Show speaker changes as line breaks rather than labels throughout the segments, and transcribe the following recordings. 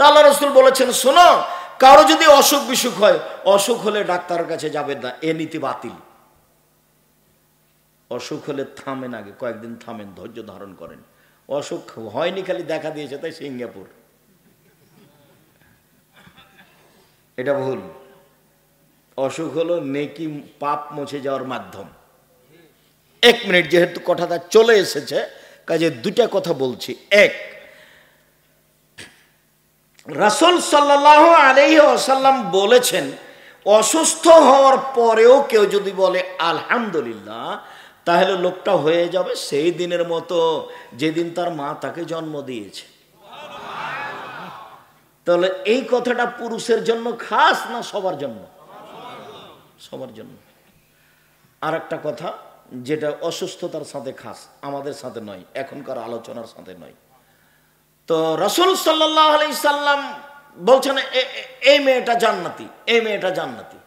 তা আল্লাহ রাসূল বলেছেন, শোনো, কারো যদি অসুখ বিসুখ হয়, অসুখ হলে ডাক্তারের কাছে যাবেন না, এ নীতি বাতিল। অসুখ হলে থামেন, আগে কয়েকদিন থামেন, ধৈর্য ধারণ করেন। অসুখ হয়নি, খালি দেখা দিয়েছে তাই সিঙ্গাপুর, এটা ভুল। অসুখ হলো নেকি পাপ মুছে যাওয়ার মাধ্যম। এক মিনিট, যেহেতু কথাটা চলে এসেছে কাজে দুটা কথা বলছি। এক, রাসূল সাল্লাল্লাহু আলাইহি ওয়াসাল্লাম বলেছেন, অসুস্থ হওয়ার পরেও কেউ যদি বলে আলহামদুলিল্লাহ, তাহলে লোকটা হয়ে যাবে সেই দিনের মতো যেদিন তার মা তাকে জন্ম দিয়েছে। তাহলে এই কথাটা পুরুষের জন্য খাস না সবার জন্য? সবার জন্য। আর একটা কথা, যেটা অসুস্থতার সাথে খাস, আমাদের সাথে নয়, এখনকার আলোচনার সাথে নয়। তো রাসূল সাল্লাল্লাহু আলাইহি সাল্লাম বলছেন, এই মেয়েটা জান্নাতি, এই মেয়েটা জান্নাতি,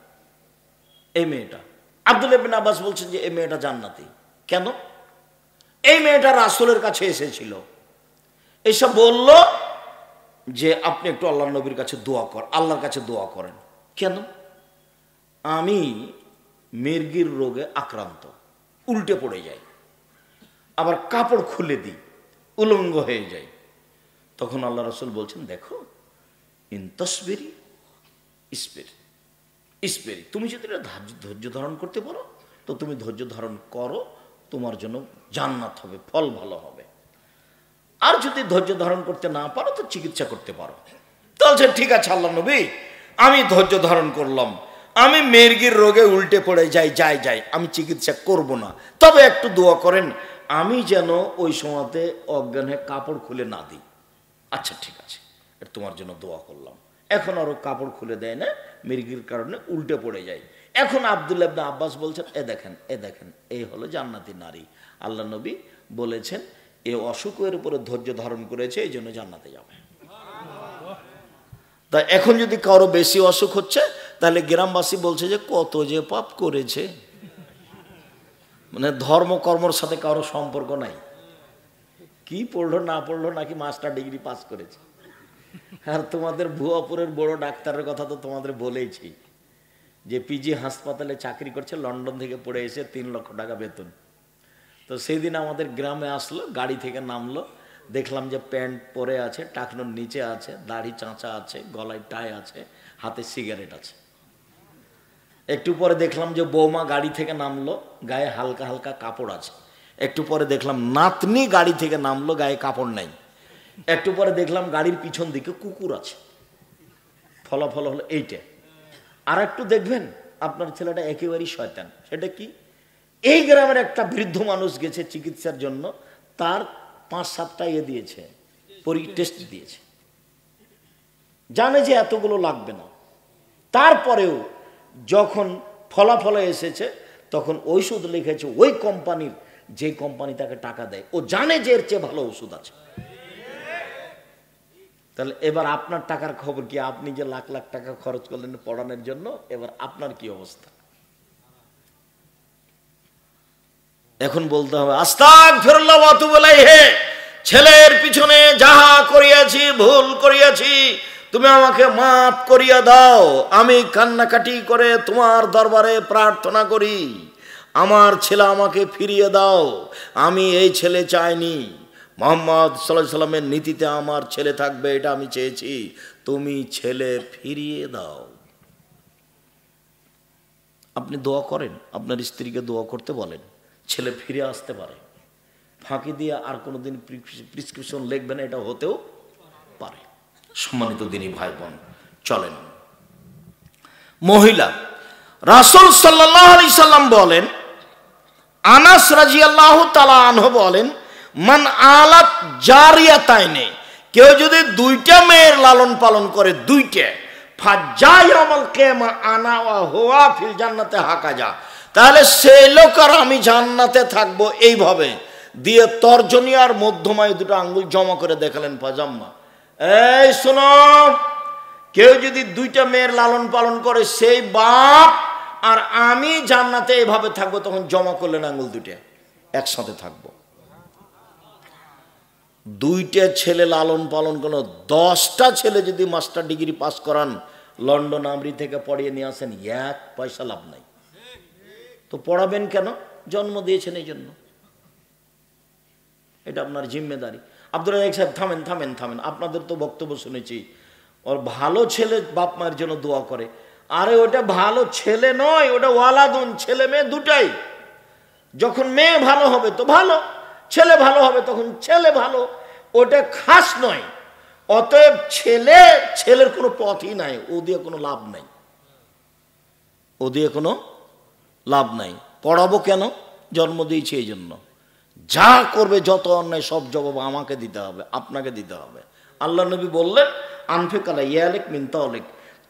এই মেয়েটা। আব্দুল্লাহ ইবনে আব্বাস বলছেন যে এই মেয়েটা জান্নাতি। কেন? এই মেয়েটা রাসূলের কাছে এসেছিল, এসব বলল যে আপনি একটু আল্লাহ নবীর কাছে দোয়া কর, আল্লাহর কাছে দোয়া করেন। কেন? আমি মির্গির রোগে আক্রান্ত, উল্টে পড়ে যাই, আবার কাপড় খুলে দিই, উলঙ্গ হয়ে যাই। তখন আল্লাহ রাসূল বলছেন, দেখো, ইনতাসবিরি ইসবেরি, তুমি যদি এটা ধৈর্য ধারণ করতে পারো তো তুমি ধৈর্য ধারণ করো, তোমার জন্য জান্নাত হবে, ফল ভালো হবে। আর যদি ধৈর্য ধারণ করতে না পারো তো চিকিৎসা করতে পারো। বলছেন, ঠিক আছে আল্লাহ নবী, আমি ধৈর্য ধারণ করলাম, আমি মির্গির রোগে উল্টে পড়ে যাই, আমি চিকিৎসা করব না, তবে একটু দোয়া করেন আমি যেন ওই সময়তে অজ্ঞান হয়ে কাপড় খুলে না দিই। আচ্ছা ঠিক আছে, এটা তোমার জন্য দোয়া করলাম। এখন আরো কাপড় খুলে দেয় না, মির্গির কারণে উল্টে পড়ে যায়। এখন আব্দুল্লাহ ইবনে আব্বাস বলছেন, এ দেখেন, এই হলো জান্নাতি নারী। আল্লাহ নবী বলেছেন এ অসুখের উপরে ধৈর্য ধারণ করেছে, এই জন্য জান্নাতে যাবে। তা এখন যদি কারো বেশি অসুখ হচ্ছে, তাহলে গ্রামবাসী বলছে যে কত যে পাপ করেছে, মানে ধর্ম কর্মর সাথে কারো সম্পর্ক নাই, কি পড়লো না পড়লো, নাকি মাস্টার ডিগ্রি পাস করেছে। আর তোমাদের ভুয়াপুরের বড় ডাক্তারের কথা তো তোমাদের বলেইছি, যে পিজি হাসপাতালে চাকরি করছে, লন্ডন থেকে পড়ে এসে 3 লক্ষ টাকা বেতন। তো সেই দিন আমাদের গ্রামে আসলো, গাড়ি থেকে নামলো, দেখলাম যে প্যান্ট পরে আছে, টাকনোর নিচে আছে, দাড়ি চাঁচা আছে, গলায় টাই আছে, হাতে সিগারেট আছে। একটু পরে দেখলাম যে বৌমা গাড়ি থেকে নামলো, গায়ে হালকা হালকা কাপড় আছে। একটু পরে দেখলাম নাতনি গাড়ি থেকে নামলো, গায়ে কাপড় নাই। একটু পরে দেখলাম গাড়ির পিছন দিকে কুকুর আছে। ফলাফল হলো এইটা। আর একটু দেখবেন আপনার ছেলেটা একেবারেই শয়তান। সেটা কি? এই গ্রামের একটা বৃদ্ধ মানুষ গেছে চিকিৎসার জন্য, তার 5-7টা দিয়েছে, টেস্ট দিয়েছে, জানে যে এতগুলো লাগবে না। তারপরেও যখন ফলাফল এসেছে তখন ওষুধ লিখেছে ওই কোম্পানির, যে কোম্পানি তাকে টাকা দেয়, ও জানে যে এর চেয়ে ভালো ওষুধ আছে। তাহলে এবার আপনার টাকার খবর কি? আপনি যে লাখ লাখ টাকা খরচ করলেন পড়ানোর জন্য, এবার আপনার কি অবস্থা? এখন বলতে হবে আস্তাগফিরুল্লাহ ওয়া আতুবু ইলাইহি, ছেলের পিছনে যাহা করিয়াছি, ভুল করিয়াছি, তুমি আমাকে মাফ করিয়া দাও। আমি কান্নাকাটি করে তোমার দরবারে প্রার্থনা করি, আমার ছেলে আমাকে ফিরিয়ে দাও। আমি এই ছেলে চাইনি, মুহাম্মদ সাল্লাল্লাহু আলাইহি সাল্লামের নীতিতে আমার ছেলে থাকবে, এটা আমি চেয়েছি, তুমি ছেলে ফিরিয়ে দাও। আপনি দোয়া করেন, আপনার স্ত্রীকে দোয়া করতে বলেন, ছেলে ফিরে আসতে পারে। ফাঁকি দিয়ে আর কোনোদিন প্রেসক্রিপশন লিখবেন, এটা হতেও পারে। সম্মানিত দিনী ভাই বোন, চলেন। মহিলা, রাসূল সাল্লাল্লাহু আলাইহি সাল্লাম বলেন, আনাস রাদিয়াল্লাহু তাআলা আনহু বলেন, মান আলাত জারিয়াতাইনে, কেউ যদি 2টা মেয়ের লালন পালন করে, 2টা, ফাজায়াউমাল কিয়ামা আনা ওয়া হুয়া ফিল জান্নাতে হাকাজা, তাহলে সেই লোক আর আমি জান্নাতে থাকবো। এইভাবে দিয়ে তর্জনী আর মধ্যমায় 2টা আঙ্গুল জমা করে দেখালেন পাজাম্মা। এই শোনো, কেউ যদি 2টা মেয়ের লালন পালন করে, সেই বাপ আর আমি জান্নাতে এইভাবে থাকবো। তখন জমা করলেন আঙ্গুল 2টা, একসাথে থাকবো। 2টা ছেলে লালন পালন করলো, 10টা ছেলে যদি মাস্টার ডিগ্রি পাস করান, লন্ডন আমরি থেকে পড়িয়ে নিয়ে আসেন, 1 পয়সা লাভ নাই। তো পড়াবেন কেন? জন্ম দিয়েছেন এই জন্য, এটা আপনার জিম্মেদারি। আব্দুর রাজ্জাক সাহেব থামেন থামেন থামেন, আপনাদের তো বক্তব্য শুনেছি, ওর ভালো ছেলে বাপ মায়ের জন্য দোয়া করে। আরে ওটা ভালো ছেলে নয়, ওটা ওয়ালাদুন, ছেলে মেয়ে দুটাই। যখন মেয়ে ভালো হবে তো ভালো, ছেলে ভালো হবে তখন ছেলে ভালো, ওটা খাস নয়। অতএব ছেলের কোনো পথই নাই, ও দিয়ে কোনো লাভ নাই, ও দিয়ে কোনো লাভ নাই। পড়াবো কেন? জন্ম দিয়েছি এই জন্য। যা করবে, যত অন্যায় সব জবাব আমাকে দিতে হবে, আপনাকে দিতে হবে। আল্লাহ নবী বললেন, আনফিক আলা ইয়ালিক মিন তাওলিক,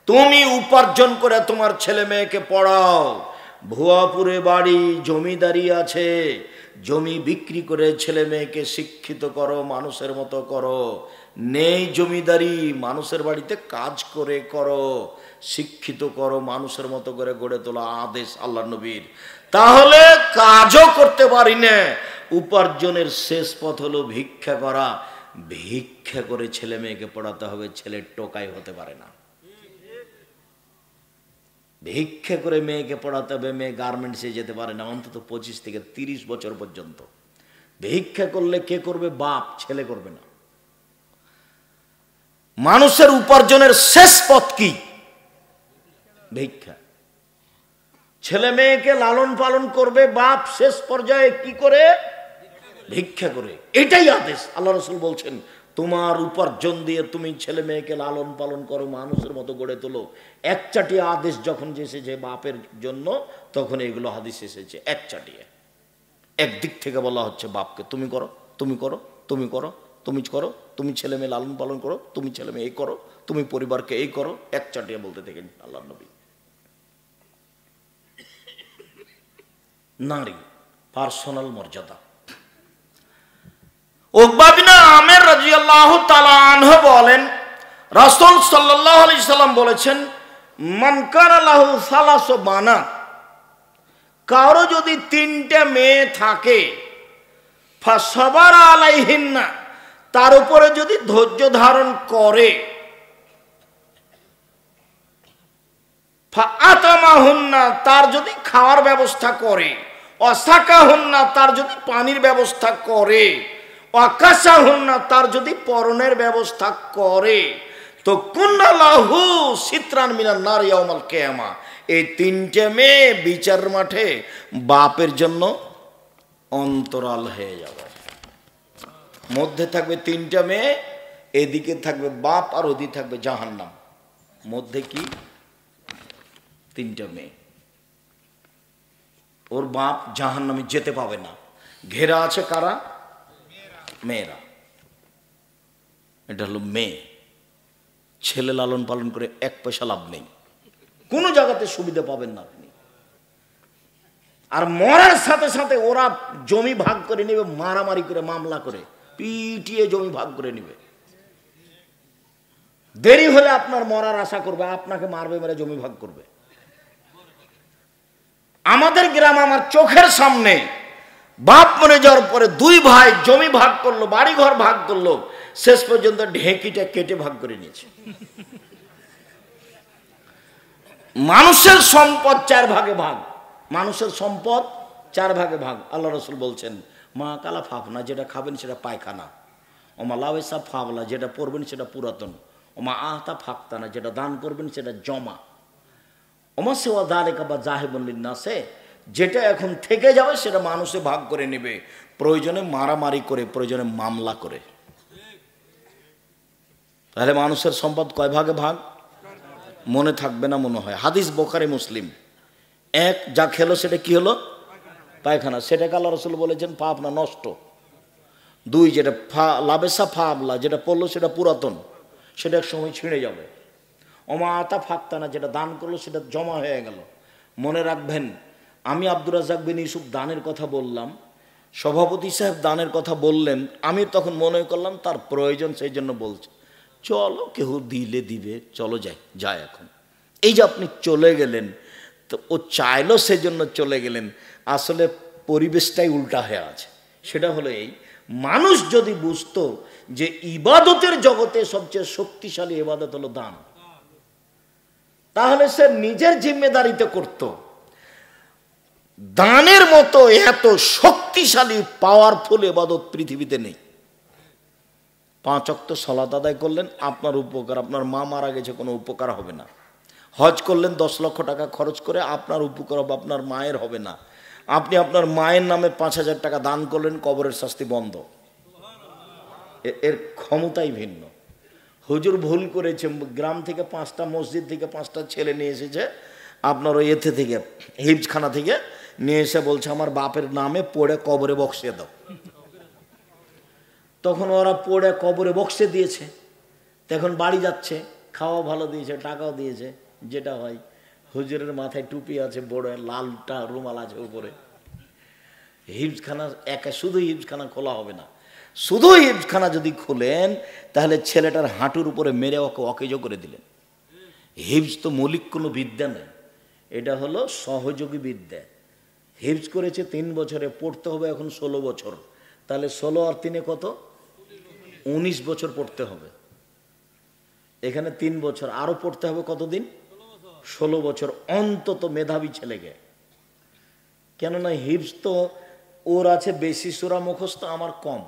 তুমি উপার্জন করে তোমার ছেলে মেয়েকে পড়াও। ভুয়াপুরে বাড়ি, জমিদারি আছে, জমি বিক্রি করে ছেলে মেয়েকে শিক্ষিত করো, মানুষের মতো করো। নেই জমিদারি, মানুষের বাড়িতে কাজ করে করো, শিক্ষিত করো, মানুষের মতো করে গড়ে তোলা আদেশ আল্লাহ নবীর। তাহলে কাজও করতে পারি না, উপার্জনের শেষ পথ হলো ভিক্ষা করা। ভিক্ষা করে ছেলে মেয়েকে পড়াতে হবে, ছেলের টোকাই হতে পারে না। ভিক্ষা করে মেয়েকে পড়াতে হবে, মেয়ে গার্মেন্টসে যেতে পারে না অন্তত 25 থেকে 30 বছর পর্যন্ত। ভিক্ষা করলে কে করবে? বাপ, ছেলে করবে না। মানুষের উপার্জনের শেষ পথ কি? ভিক্ষা। ছেলে মেয়েকে লালন পালন করবে বাপ, শেষ পর্যায়ে কি করে? ভিক্ষা করে। এটাই আদেশ। আল্লাহ রাসূল বলছেন, তোমার উপার্জন দিয়ে তুমি ছেলে মেয়েকে লালন পালন করো, মানুষের মতো গড়ে তোলো। একচাটিয়ে আদেশ যখন এসেছে বাপের জন্য, তখন এগুলো হাদিস এসেছে একচাটিয়ে। একদিক থেকে বলা হচ্ছে বাপকে, তুমি করো, তুমি করো, তুমি করো, তুমি করো, তুমি ছেলে মেয়ে লালন পালন করো, তুমি ছেলে মেয়ে এই করো, তুমি পরিবারকে এই করো, একচাটিয়ে বলতে থাকেন আল্লাহ নবী। নারী পার্সোনাল মর্যাদা। উকবা বিন আমির রাদিয়াল্লাহু তাআলা আনহু বলেন, রাসূল সাল্লাল্লাহু আলাইহি সাল্লাম বলেছেন, মান কানা লাহু সালাসু বানাত, কারো যদি 3টা মেয়ে থাকে, ফাসাবারা আলাইহিন্না, তার উপরে যদি ধৈর্য ধারণ করে, ফাআতামাহুন্না, তার যদি খাওয়ার ব্যবস্থা করে, ওয়াসাকাহুন্না, তার যদি পানির ব্যবস্থা করে, ওয়াকাসাহুন্না, তার যদি পরনের ব্যবস্থা করে, তো কুন্না লাহু সিতরান মিনান নার ইয়াউমাল কিয়ামা, এই 3টে মেয়ে বিচার মাঠে বাপের জন্য অন্তরাল হয়ে যাবে। মধ্যে থাকবে 3টা মেয়ে, এদিকে থাকবে বাপ, আর ওদিকে থাকবে জাহান্নাম। মধ্যে কি? 3টা মেয়ে। ওর বাপ জাহান্নামে যেতে পাবে না। ঘেরা আছে কারা? মেয়েরা। এটা হলো মেয়ে। ছেলে লালন পালন করে 1 পয়সা লাভ নেই, কোনো জায়গাতে সুবিধা পাবেন না আপনি। আর মরার সাথে সাথে ওরা জমি ভাগ করে নেবে, মারামারি করে, মামলা করে, পিটিয়ে জমি ভাগ করে নেবে। দেরি হলে আপনার মরার আশা করবে, আপনাকে মারবে, মেরে জমি ভাগ করবে। আমাদের গ্রাম, আমার চোখের সামনে বাপ মরে যাওয়ার পরে 2 ভাই জমি ভাগ করলো, বাড়ি ঘর ভাগ করলো, শেষ পর্যন্ত ঢেঁকিটা কেটে ভাগ করে নিয়েছে। মানুষের সম্পদ 4 ভাগে ভাগ, মানুষের সম্পদ 4 ভাগে ভাগ। আল্লাহ রাসূল বলছেন, মা কালা ফাফনা, যেটা খাবেন সেটা পায়খানা, ওমা লাওয়েসা ফাবলা, যেটা পড়বেন সেটা পুরাতন, ওমা আহতা ফাক্তানা, যেটা দান করবেন সেটা জমা, ওমা সেওয়া দালেকা বা জাহেবুন লিন্নাসে, যেটা এখন থেকে যাবে সেটা মানুষে ভাগ করে নেবে, প্রয়োজনে মারামারি করে, প্রয়োজনে মামলা করে। তাহলে মানুষের সম্পদ কয় ভাগে ভাগ? মনে থাকবে না মনে হয়, হাদিস বুখারী মুসলিম। 1, যা খেলো সেটা কি হলো? পায়খানা, সেটাকে আল্লাহ রাসূল বলেছেন পাপ না, নষ্ট। 2, যেটা লাবেসা ফাবলা, যেটা পড়লো সেটা পুরাতন, সেটা এক সময় ছিঁড়ে যাবে। ওমা আতা ফাক্তানা, যেটা দান করলো সেটা জমা হয়ে গেল। মনে রাখবেন, আমি আব্দুর রাজ্জাক বিন ইউসুফ দানের কথা বললাম, সভাপতি সাহেব দানের কথা বললেন, আমি তখন মনে করলাম তার প্রয়োজন, সেই জন্য বলছে চলো, কেউ দিলে দিবে, চলো যাই এখন। এই যে আপনি চলে গেলেন, তো ও চাইলো সেজন্য চলে গেলেন, আসলে পরিবেশটাই উল্টা হয়ে আছে। সেটা হলো এই, মানুষ যদি বুঝতো যে ইবাদতের জগতে সবচেয়ে শক্তিশালী ইবাদত হলো দান, তাহলে সে নিজের জিম্মেদারিতে করত। দানের মতো এত শক্তিশালী পাওয়ারফুল ইবাদত পৃথিবীতে নেই। 5 ওয়াক্ত সালাত আদায় করলেন, আপনার উপকার, আপনার মা মারা গেছে কোনো উপকার হবে না। হজ করলেন 10 লক্ষ টাকা খরচ করে, আপনার উপকার হবে, আপনার মায়ের হবে না। আপনি আপনার মায়ের নামে 5,000 টাকা দান করলেন, কবরের শাস্তি বন্ধ। এর ক্ষমতাই ভিন্ন। হুজুর ভুল করেছে, গ্রাম থেকে 5টা মসজিদ থেকে 5টা ছেলে নিয়ে এসেছে আপনার ওই এতে থেকে হিফজখানা থেকে নিয়ে এসে বলছে আমার বাপের নামে পড়ে কবরে বক্সিয়ে দাও। তখন ওরা পড়ে কবরে বক্সে দিয়েছে। তখন বাড়ি যাচ্ছে, খাওয়া ভালো দিয়েছে, টাকাও দিয়েছে, যেটা হয়। হুজুরের মাথায় টুপি আছে, বড় লালটা রুমাল আছে উপরে। হিফজখানা একা, শুধু হিফজখানা খোলা হবে না, শুধু হিফজখানা যদি খুলেন তাহলে ছেলেটার হাঁটুর উপরে মেরে ওকে অকেজ করে দিলেন। হিফজ তো মৌলিক কোনো বিদ্যা নেই, এটা হলো সহযোগী বিদ্যা। হিফজ করেছে 3 বছরে, পড়তে হবে এখন 16 বছর, তাহলে 16 আর 3 কত? 19 বছর পড়তে হবে। এখানে 3 বছর, আরো পড়তে হবে কতদিন? 16 বছর অন্তত মেধাবী ছেলেকে। কেননা হিফজ তো ওর আছে বেশি সূরা মুখস্থ, আমার কম,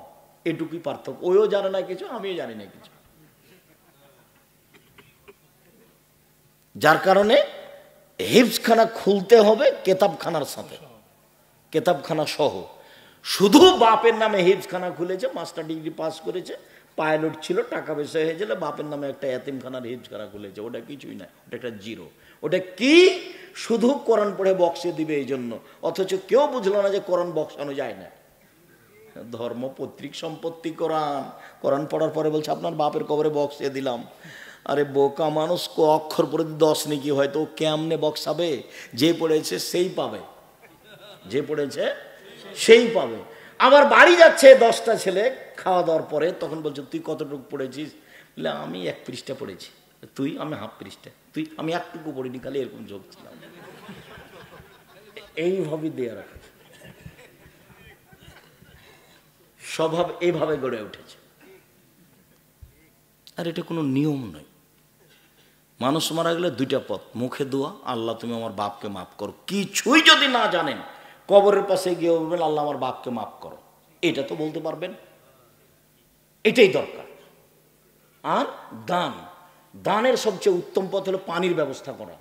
এটুকুই পার্থক্য। ওইও জানে না কিছু, আমিও জানি না কিছু। যার কারণে হিফজখানা খুলতে হবে কেতাবখানার সাথে, কেতাবখানা সহ। শুধু বাপের নামে হিফজখানা খুলেছে, মাস্টার ডিগ্রি পাস করেছে, পাইলট ছিল, টাকা পয়সা হয়েছিল, বাপের নামে একটা এতিমখানার হিফজখানা খুলেছে, ওটা কিছুই না, ওটা একটা জিরো। ওটা কি? শুধু কোরআন পড়ে বক্সে দিবে এই জন্য। অথচ কেউ বুঝলো না যে কোরআন বক্সানো যায় না। ধর্ম পৈতৃক সম্পত্তি কোরআন, কোরআন পড়ার পরে বলছে আপনার বাপের কবরে বক্সে দিলাম। আরে বোকা মানুষ, অক্ষর পড়ে 10 নাকি হয়তো, কেমনে বক্সাবে? যে পড়েছে সেই পাবে, যে পড়েছে সেই পাবে। আমার বাড়ি যাচ্ছে 10টা ছেলে খাওয়া দাওয়ার পরে, তখন বলছে তুই কতটুকু পড়েছিস? বলে আমি 1 পৃষ্ঠা পড়েছি। তুই? আমি হাফ পৃষ্ঠা। তুই? আমি একটুকু পড়িনি, খালি এরকম যোগ ছিলাম। এইভাবে দেয়া রাখে, স্বভাব এইভাবে গড়ে উঠেছে। আর এটা কোনো নিয়ম নয়। মানুষ মারা গেলে 2টা পথ, মুখে দোয়া, আল্লাহ তুমি আমার বাপকে মাফ করো। কিছুই যদি না জানেন, কবরের পাশে গিয়ে বলবেন আল্লাহ আমার বাপকে মাফ করো, এটা তো বলতে পারবেন, এটাই দরকার। আর দান, দানের সবচেয়ে উত্তম পথ হলো পানির ব্যবস্থা করা।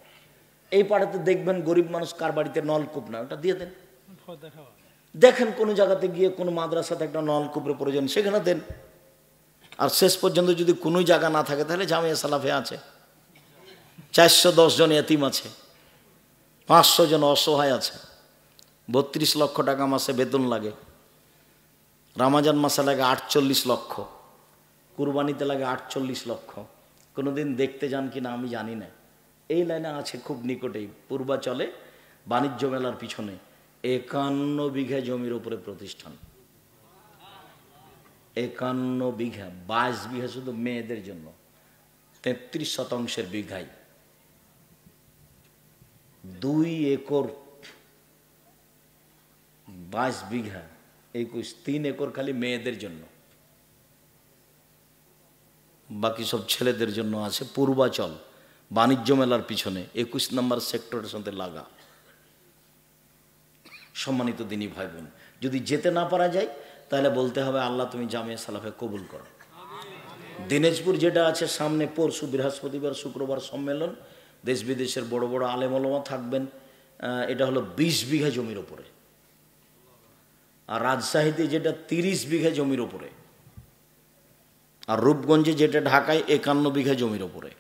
এই পাড়াতে দেখবেন গরিব মানুষ কার বাড়িতে নলকূপ না, ওটা দিয়ে দেন। দেখেন কোনো জায়গাতে গিয়ে কোনো মাদ্রাসাতে একটা নলকূপের প্রয়োজন, সেখানে দেন। আর শেষ পর্যন্ত যদি কোনো জায়গা না থাকে তাহলে জামিয়া সালাফে আছে, 410 জন এতিম আছে, 500 জন অসহায় আছে, 32 লক্ষ টাকা মাসে বেতন লাগে, রামাজান মাসে লাগে 48 লক্ষ, কুরবানিতে লাগে 48 লক্ষ। কোনোদিন দেখতে যান কিনা আমি জানি না, এই লাইনে আছে খুব নিকটেই, পূর্বাচলে বাণিজ্য মেলার পিছনে 51 বিঘা জমির উপরে প্রতিষ্ঠান। 51 বিঘা, 22 বিঘা শুধু মেয়েদের জন্য, 33 শতাংশের বিঘাই 2 একর, 22 বিঘা 21, 3 একর খালি মেয়েদের জন্য, বাকি সব ছেলেদের জন্য আছে। পূর্বাচল বাণিজ্য মেলার পিছনে 21 নম্বর সেক্টরের সাথে লাগা। সম্মানিত দিনী ভাই বোন, যদি যেতে না পারা যায় তাহলে বলতে হবে আল্লাহ তুমি জামিয়া সালাফে কবুল করো। দিনাজপুর যেটা আছে সামনে, পরশু বৃহস্পতিবার শুক্রবার সম্মেলন, দেশ বিদেশের বড় বড় আলেম ওলামা থাকবেন। এটা হলো 20 বিঘা জমির ওপরে। আর রাজশাহীতে যেটা 30 বিঘা জমির ওপরে, আর রূপগঞ্জে যেটা ঢাকায় 51 বিঘা জমির ওপরে।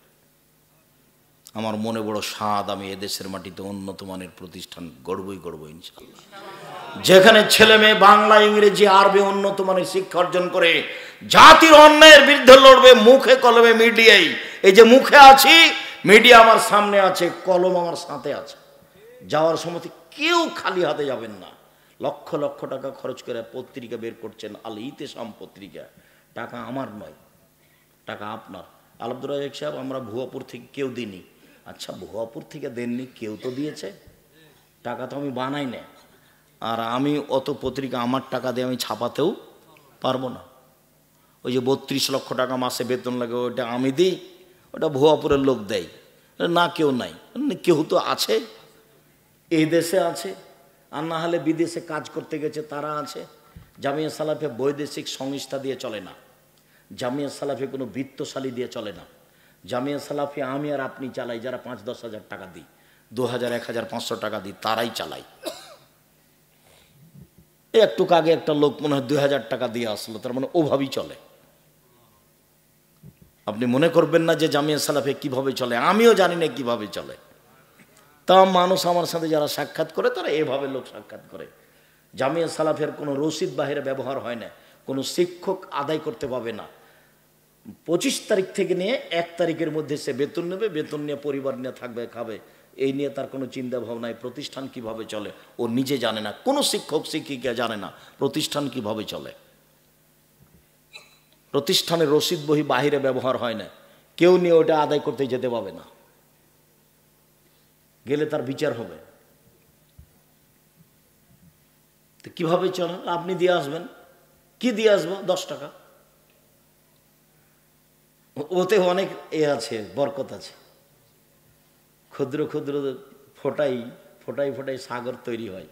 আমার মনে বড় স্বাদ, আমি এদেশের মাটিতে উন্নত মানের প্রতিষ্ঠান গড়বই গড়ব ইনশাআল্লাহ, যেখানে ছেলে মেয়ে বাংলা ইংরেজি আরবি উন্নত মানের শিক্ষা অর্জন করে জাতির অন্যায়ের বিরুদ্ধে লড়বে মুখে কলমে মিডিয়ায়। এই যে মুখে আছি, মিডিয়া আমার সামনে আছে, কলম আমার সাথে আছে। যাওয়ার সময় কেউ খালি হাতে যাবেন না। লক্ষ লক্ষ টাকা খরচ করে পত্রিকা বের করছেন, আল ইতেসাম পত্রিকা। টাকা আমার নয়, টাকা আপনার। আব্দুর রাজ্জাক সাহেব, আমরা ভুয়াপুর থেকে কেউ দিইনি। আচ্ছা, ভুয়াপুর থেকে দেননি, কেউ তো দিয়েছে, টাকা তো আমি বানাই না। আর আমি অত পত্রিকা আমার টাকা দিয়ে আমি ছাপাতেও পারবো না। ওই যে 32 লক্ষ টাকা মাসে বেতন লাগে, ওটা আমি দিই, ওটা ভুয়াপুরের লোক দেয় না, কেউ নাই। কেউ তো আছে, এই দেশে আছে, আর না হলে বিদেশে কাজ করতে গেছে তারা আছে। জামিয়া সালাফে বৈদেশিক সংস্থা দিয়ে চলে না, জামিয়া সালাফে কোনো বৃত্তশালী দিয়ে চলে না। জামিয়া সালাফে আমি আর আপনি চালাই, যারা 5-10 হাজার টাকা দিই, 2000, 1500 টাকা দিই, তারাই চালাই। একটু আগে একটা লোক মনে হয় 2000 টাকা দিয়ে আসলো, তার মানে ওভাবেই চলে। আপনি মনে করবেন না যে জামিয়া সালাফে কিভাবে চলে, আমিও জানি না কিভাবে চলে। তা মানুষ আমার সাথে যারা সাক্ষাৎ করে তারা এভাবে লোক সাক্ষাৎ করে। জামিয়া সালাফের কোনো রসিদ বাহিরে ব্যবহার হয় না, কোনো শিক্ষক আদায় করতে পাবে না। 25 তারিখ থেকে নিয়ে 1 তারিখের মধ্যে সে বেতন নেবে, বেতন নিয়ে পরিবার নিয়ে থাকবে, খাবে, এই নিয়ে তার কোনো চিন্তা ভাবনায় প্রতিষ্ঠান কিভাবে চলে ও নিজে জানে না, কোনো শিক্ষক শিক্ষিকা জানে না প্রতিষ্ঠান কিভাবে চলে। প্রতিষ্ঠানের রসিদ বহি বাহিরে ব্যবহার হয় না, কেউ নিয়ে ওটা আদায় করতে যেতে পাবে না, গেলে তার বিচার হবে। তো কিভাবে চলে? আপনি দিয়ে আসবেন, কি দিয়ে আসবো? 10 টাকা। ওতে অনেক আছে, বরকত আছে। ক্ষুদ্র ক্ষুদ্র ফোটাই ফোটাই ফোটাই সাগর তৈরি হয়।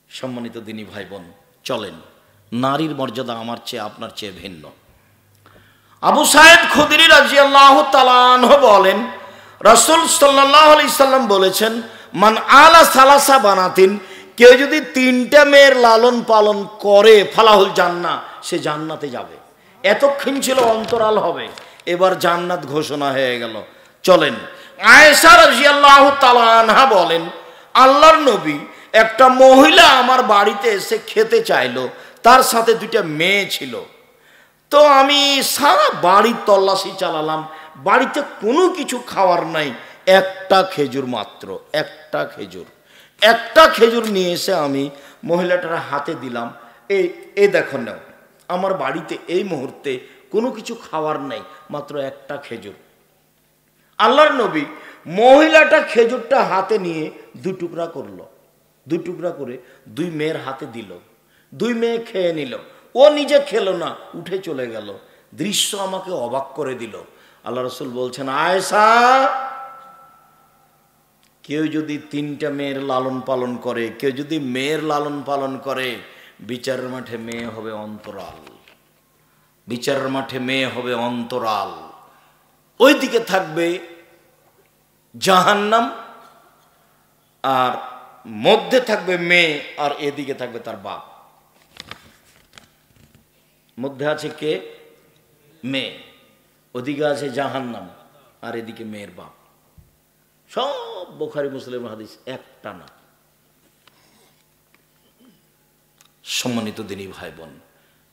সম্মানিত দিনী ভাই বোন, চলেন, নারীর মর্যাদা আমার চেয়ে আপনার চেয়ে ভিন্ন। আবু সাঈদ খুদরি রাদিয়াল্লাহু তাআলা আনহু বলেন, রাসূল সাল্লাল্লাহু আলাইহি সাল্লাম বলেছেন, মান আলা সালাসা বানাতিন, কেউ যদি 3টা মেয়ের লালন পালন করে, ফালাহুল জান্নাহ, সে জান্নাতে যাবে। এতক্ষণ ছিল অন্তরাল হবে, এবার জান্নাত ঘোষণা হয়ে গেল। চলেন, আয়েশা রাদিয়াল্লাহু তাআলা আনহা বলেন, আল্লাহর নবী, একটা মহিলা আমার বাড়িতে এসে খেতে চাইলো, তার সাথে 2টা মেয়ে ছিল। তো আমি সারা বাড়ির তল্লাশি চালালাম, বাড়িতে কোনো কিছু খাওয়ার নাই, একটা খেজুর মাত্র, একটা খেজুর নিয়ে এসে আমি মহিলাটার হাতে দিলাম, এই দেখো নাও, আমার বাড়িতে এই মুহূর্তে কোনো কিছু খাওয়ার নাই, মাত্র একটা খেজুর। আল্লাহর নবী মহিলাটা খেজুরটা হাতে নিয়ে 2 টুকরা করলো, 2 টুকরা করে 2 মেয়ের হাতে দিল, 2 মেয়ে খেয়ে নিল, ও নিজে খেলো না, উঠে চলে গেল। দৃশ্য আমাকে অবাক করে দিল। আল্লাহ রাসূল বলছেন, আয়েশা, কেউ যদি 3টা মেয়ের লালন পালন করে, কেউ যদি মেয়ের লালন পালন করে, বিচারের মাঠে মেয়ে হবে অন্তরাল, বিচারের মাঠে মেয়ে হবে অন্তরাল। ওইদিকে থাকবে জাহান্নাম, আর মধ্যে থাকবে মেয়ে, আর এদিকে থাকবে তার বাপ। মধ্যে আছে কে? মেয়ে। ওদিকে আছে জাহান্নাম, আর এদিকে মেয়ের বাপ। সব বুখারী মুসলিম হাদিস, একটা না। সম্মানিত দিনী ভাই বোন,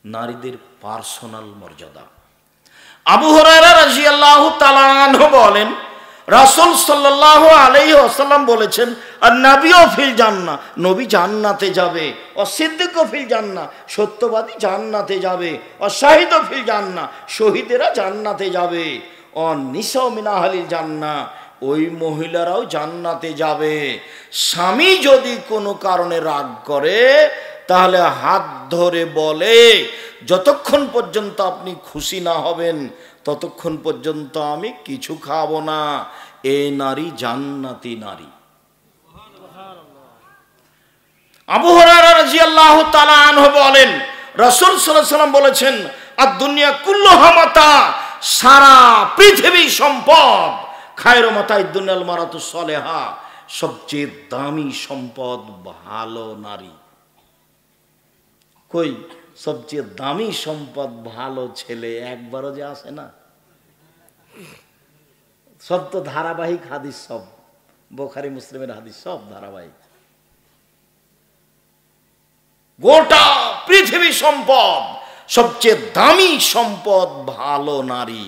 নারীদের পার্সোনাল মর্যাদা। আবু হুরায়রা রাদিয়াল্লাহু তাআলা আনহু বলেন, রাসূল সাল্লাল্লাহু আলাইহি ওয়াসাল্লাম বলেছেন, আন-নাবিয়্যু ফিল জান্নাহ, নবী জান্নাতে যাবে, অসিদ্দিকু ফিল জান্নাহ, সত্যবাদী জান্নাতে যাবে, অশাহিদু ফিল জান্নাহ, শহীদেরা জান্নাতে যাবে, অনিসাউ মিন আহলিল জান্নাহ, ওই মহিলারাও জান্নাতে যাবে। স্বামী যদি কোনো কারণে রাগ করে, তাহলে হাত ধরে বলে, যতক্ষণ পর্যন্ত আপনি খুশি না হবেন ততক্ষণ পর্যন্ত আমি কিছু খাবো না। এই নারী জান্নাতি নারী। আবু হুরায়রা রাদিয়াল্লাহু তাআলা আনহু বলেন, রাসূল সাল্লাল্লাহু আলাইহি ওয়াসাল্লাম বলেছেন, আদ-দুনিয়া কুল্লুহা মাতা, সারা পৃথিবী সম্পদ, খায়রু মাতা'id দুনিয়াল মারাতুস সালেহা, সবচেয়ে দামি সম্পদ ভালো নারী। কই সবচেয়ে দামি সম্পদ ভালো ছেলে একবারও যে আসে না। সব তো ধারাবাহিক হাদিস, সব বুখারী মুসলিমের হাদিস, সব ধারাবাহিক। গোটা পৃথিবী সম্পদ, সবচেয়ে দামি সম্পদ ভালো নারী।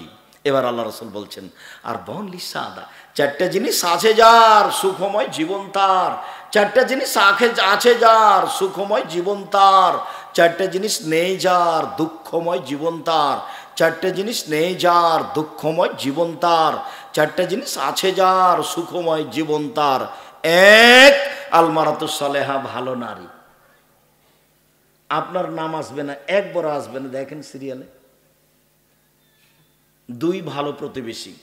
এবার আল্লাহ রাসূল বলছেন, আর বনলি সাদা, 4টা জিনিস আছে যার সুখময় জীবন তার, 4টা জিনিস আছে যার সুখময় জীবন তার, 4টা জিনিস নেই যার দুঃখময় জীবন তার, 4টা জিনিস নেই যার দুঃখময় জীবন তার, 4টা জিনিস আছে যার সুখময় জীবন তার। 1, আল মারাতুস সালেহা, ভালো নারী। আপনার নাম আসবে না, একবার আসবে না। দেখেন সিরিয়ালে, 2 ভালো প্রতিবেশী,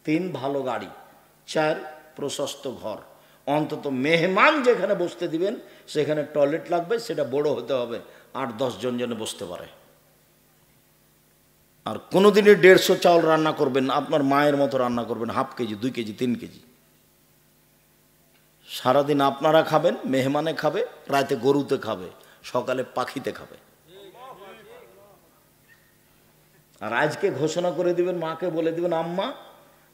3 ভালো গাড়ি, 4 প্রশস্ত ঘর। অন্তত মেহমান যেখানে বসতে দিবেন সেখানে টয়লেট লাগবে, সেটা বড় হতে হবে, 8-10 জন যেন বসতে পারে। আর কোনোদিনই 150 চাউল রান্না করবেন না, আপনার মায়ের মতো রান্না করবেন, হাফ কেজি, 2 কেজি, 3 কেজি। সারাদিন আপনারা খাবেন, মেহমানে খাবে, রাতে গরুতে খাবে, সকালে পাখিতে খাবে। আর আজকে ঘোষণা করে দিবেন, মাকে বলে দিবেন, আম্মা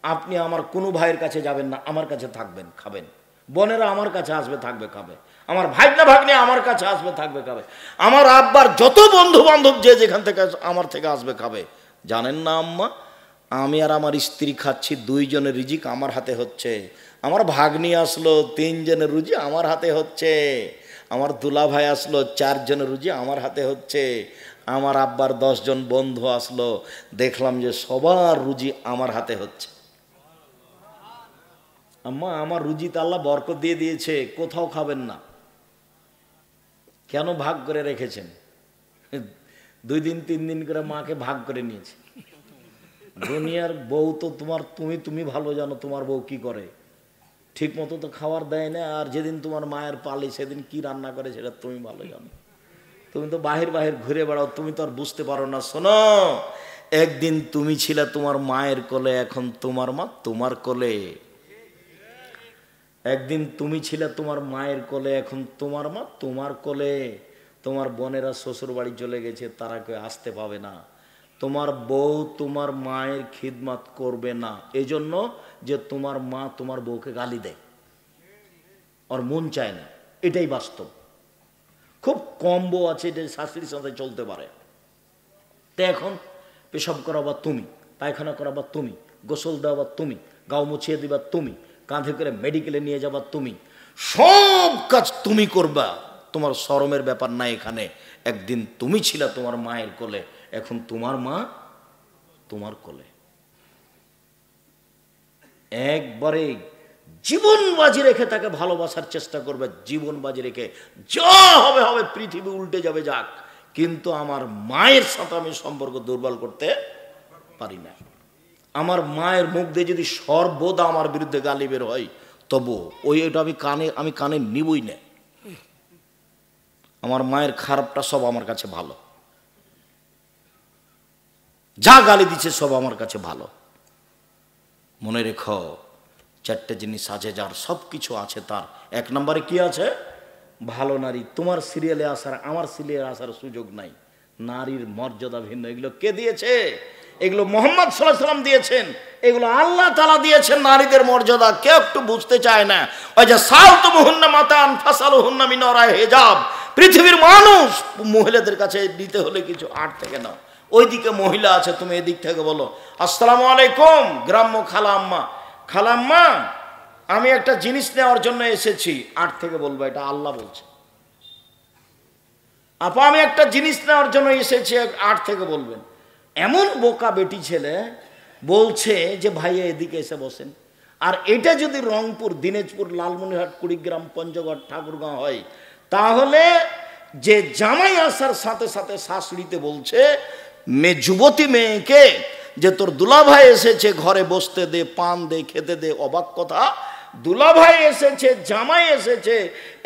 আপনি আমার কোনো ভাইয়ের কাছে যাবেন না, আমার কাছে থাকবেন, খাবেন। বোনেরা আমার কাছে আসবে, থাকবে, খাবে। আমার ভাইনা ভাগ্নে আমার কাছে আসবে, থাকবে, খাবে। আমার আব্বার যত বন্ধু বান্ধব যে যেখান থেকে আমার থেকে আসবে, খাবে। জানেন না আম্মা, আমি আর আমার স্ত্রী খাচ্ছি, 2 জনের রিজিক আমার হাতে হচ্ছে। আমার ভাগ্নি আসলো, 3 জনের রুজি আমার হাতে হচ্ছে। আমার দুলা ভাই আসলো, 4 জনের রুজি আমার হাতে হচ্ছে। আমার আব্বার 10 জন বন্ধু আসলো, দেখলাম যে সবার রুজি আমার হাতে হচ্ছে। আম্মা আমার রুজিতে আল্লাহ বরকত দিয়ে দিয়েছে, কোথাও খাবেন না। কেন ভাগ করে রেখেছেন? 2 দিন 3 দিন করে মাকে ভাগ করে নিয়েছে। দুনিয়ার বউ তো তুমি ভালো জানো তোমার বউ কি করে। ঠিক মতো তো খাবার দেয় না, আর যেদিন তোমার মায়ের পালি সেদিন কি রান্না করে সেটা তুমি ভালো জানো। তুমি তো বাহির ঘুরে বেড়াও, তুমি তো আর বুঝতে পারো না। শোনো, একদিন তুমি ছিলে তোমার মায়ের কোলে, এখন তোমার মা তোমার কোলে। একদিন তুমি ছিলে তোমার মায়ের কোলে, এখন তোমার মা তোমার কোলে। তোমার বোনেরা শ্বশুর বাড়ি চলে গেছে, তারা কেউ আসতে পাবে না। তোমার বউ তোমার মায়ের খিদমত করবে না, এজন্য যে তোমার মা তোমার বউকে গালি দেয়, আর মন চায় না। এটাই বাস্তব। খুব কম বউ আছে এটা শাশুড়ির সাথে চলতে পারে। তো এখন পেশাব করাবা তুমি, পায়খানা করাবা তুমি, গোসল দেওয়া তুমি, গাও মুছিয়ে দিবা তুমি, কাঁধে করে মেডিকেলে নিয়ে যাবা তুমি, সব কাজ তুমি করবা। তোমার শরমের ব্যাপার নাই এখানে। একদিন তুমি ছিলা তোমার মায়ের কোলে, এখন তোমার মা তোমার কোলে। একবারে জীবন বাজি রেখে তাকে ভালোবাসার চেষ্টা করবে, জীবন বাজি রেখে। যা হবে হবে, পৃথিবী উল্টে যাবে যাক, কিন্তু আমার মায়ের সাথে আমি সম্পর্ক দুর্বল করতে পারি না। আমার মায়ের মুখ দিয়ে যদি সর্বদা আমার বিরুদ্ধে গালি বের হয়, তবু ওইটা আমি কানে নিবই না। আমার মায়ের খারাপটা সব আমার কাছে ভালো, যা গালি দিচ্ছে সব আমার কাছে ভালো। মনে রেখো, 4টে জিনিস আছে যার, সব কিছু আছে তার। 1 নম্বরে কি আছে? ভালো নারী। তোমার সিরিয়ালে আসার, আমার সিরিয়ালে আসার সুযোগ নাই। নারীর মর্যাদা ভিন্ন। এগুলো কে দিয়েছে? এগুলো মুহাম্মদ সাল্লাল্লাহু আলাইহি ওয়াসাল্লাম দিয়েছেন, এগুলো আল্লাহ তাআলা দিয়েছেন। নারীদের মর্যাদা কেউ একটু বুঝতে চায় না। ওই যে সালতুমুহুন্না মাতান ফাসালুহুন্না মিন ওয়ারাই হিজাব, পৃথিবীর মানুষ মহিলাদের কাছে দিতে হলে কিছু 8 থেকে নাও। ওইদিকে মহিলা আছে, তুমি এদিক থেকে বলো আসসালামু আলাইকুম। গ্রাম্য খালাম্মা, খালাম্মা আমি একটা জিনিস নেওয়ার জন্য এসেছি, 8 থেকে বলবো, এটা আল্লাহ বলছে। আপা আমি একটা জিনিস নেওয়ার জন্য এসেছি, 8 থেকে বলবেন। এমন বোকা বেটি ছেলে বলছে যে ভাইয়া এদিকে এসে বসেন। আর এটা যদি রংপুর, দিনাজপুর, লালমনিরহাট, কুড়িগ্রাম, পঞ্চগড়, ঠাকুরগাঁও হয়, তাহলে যে জামাই আসার সাথে সাথে শাশুড়িতে বলছে যুবতী মেয়েকে যে তোর দুলাভাই এসেছে, ঘরে বসতে দে, পান দে, খেতে দে। অবাক কথা, দুলাভাই এসেছে, জামাই এসেছে,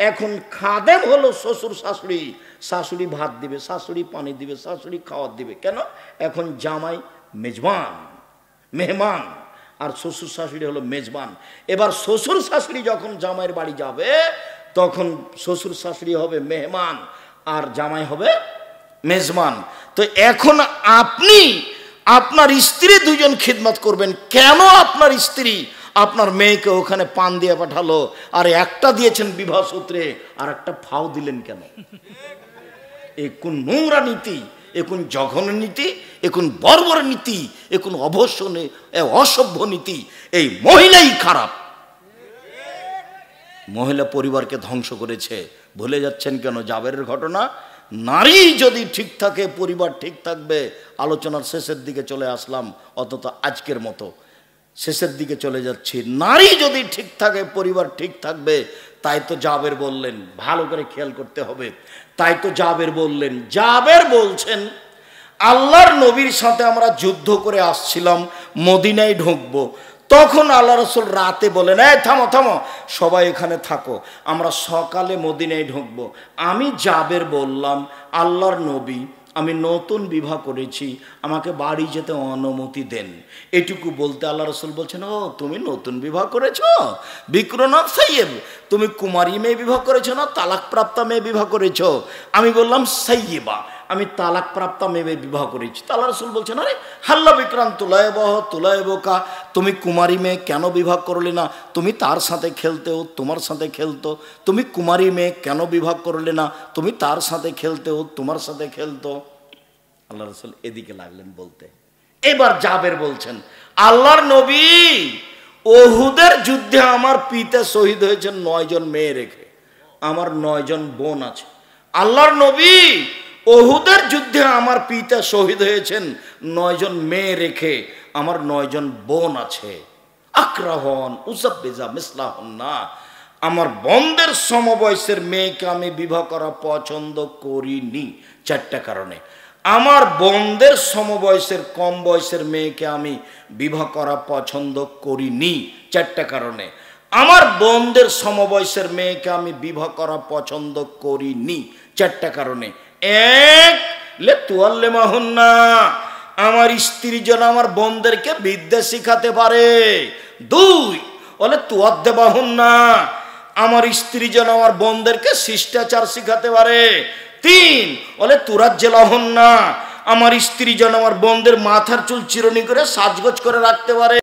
এখন খাদেম হলো শ্বশুর শাশুড়ি। শাশুড়ি ভাত দিবে, শাশুড়ি পানি দিবে, শাশুড়ি খাওয়ার দিবে। কেন? এখন জামাই মেজবান, মেহমান, আর শ্বশুর শাশুড়ি হলো মেজবান। এবার শ্বশুর শাশুড়ি যখন জামাইয়ের বাড়ি যাবে, তখন শ্বশুর শাশুড়ি হবে মেহমান আর জামাই হবে মেজবান। তো এখন আপনি আপনার স্ত্রী 2 জন খিদমত করবেন। কেন আপনার স্ত্রী আপনার মেয়েকে ওখানে পান দিয়ে পাঠালো, আর একটা দিয়েছেন বিবাহ সূত্রে, আর একটা ফাও দিলেন কেন? এ কোন নোংরা নীতি, এ কোন জঘন্য নীতি, এ কোন বর্বর নীতি, এ কোন অসভ্য নীতি। এই মহিলাই খারাপ, মহিলা পরিবারকে ধ্বংস করেছে। ভুলে যাচ্ছেন কেন জাবেরের ঘটনা? নারী যদি ঠিক থাকে, পরিবার ঠিক থাকবে। আলোচনার শেষের দিকে চলে আসলাম, অন্তত আজকের মতো। শেষের দিকে চলে যাচ্ছি। নারী যদি ঠিক থাকে পরিবার ঠিক থাকবে। তাই তো জাবের বললেন, ভালো করে খেয়াল করতে হবে। তাই তো জাবের বললেন, জাবের বলছেন আল্লাহর নবীর সাথে আমরা যুদ্ধ করে আসছিলাম, মদিনায় ঢুকবো। তখন আল্লাহ রসুল রাতে বলেন, এই থামো থামো, সবাই এখানে থাকো, আমরা সকালে মদিনায় ঢুকবো। আমি জাবের বললাম, আল্লাহর নবী, আমি নতুন বিবাহ করেছি, আমাকে বাড়ি যেতে অনুমতি দেন। এটুকু বলতে আল্লাহ রসুল বলছেন, ও তুমি নতুন বিবাহ করেছো বিক্রনাথ সাহেব, তুমি কুমারী মেয়ে বিবাহ করেছো না তালাকপ্রাপ্তা মেয়ে বিবাহ করেছো? আমি বললাম সাইয়েবা, আমি তালাকপ্রাপ্তা মেয়ে বিবাহ করেছি। আল্লাহ রসুল বলছেন, আরে হাল্লা বিক্রান্ত তুলায়বকা, তুমি কুমারী মেয়ে কেন বিবাহ করলে না? তুমি তার সাথে খেলতেও, তোমার সাথে খেলতো। তুমি কুমারী মেয়ে কেন বিবাহ করলে না? তুমি তার সাথে খেলতেও, তোমার সাথে খেলতো। আল্লাহ রসুল এদিকে লাগলেন বলতে। এবার জাবের বলছেন, আল্লাহর নবী, ওহুদের যুদ্ধে আমার পিতা শহীদ হয়েছেন 9 জন মেয়ে রেখে, আমার 9 জন বোন আছে। আল্লাহর নবী, ওহুদের যুদ্ধে আমার পিতা শহীদ হয়েছেন 9 জন মেয়ে রেখে, আমার 9 জন বোন আছে। আক্রাহন উসাব্বিজা মিসলাহন না, আমার বোনদের সমবয়সের মেয়েকে আমি বিবাহ করা পছন্দ করিনি 4টা কারণে। আমার বোনদের সমবয়সের কম বয়সের মেয়েকে আমি বিবাহ করা পছন্দ করিনি 4টা কারণে। আমার বোনদের সমবয়সের মেয়েকে আমি বিবাহ করা পছন্দ করিনি 4টা কারণে। 1 লে তুয়াল্লেমা হুন্না, আমার স্ত্রী যেন আমার বোনদেরকে বিদ্যা শিখাতে পারে। 2 বলে তুয়াদ্দেবা হুন্না, আমার স্ত্রী যেন আমার বোনদেরকে শিষ্টাচার শিখাতে পারে। 3 বলে তুরাজ্জেলা হুন্না, আমার স্ত্রী যেন আমার বোনদের মাথার চুল চিরুনি করে সাজগোজ করে রাখতে পারে।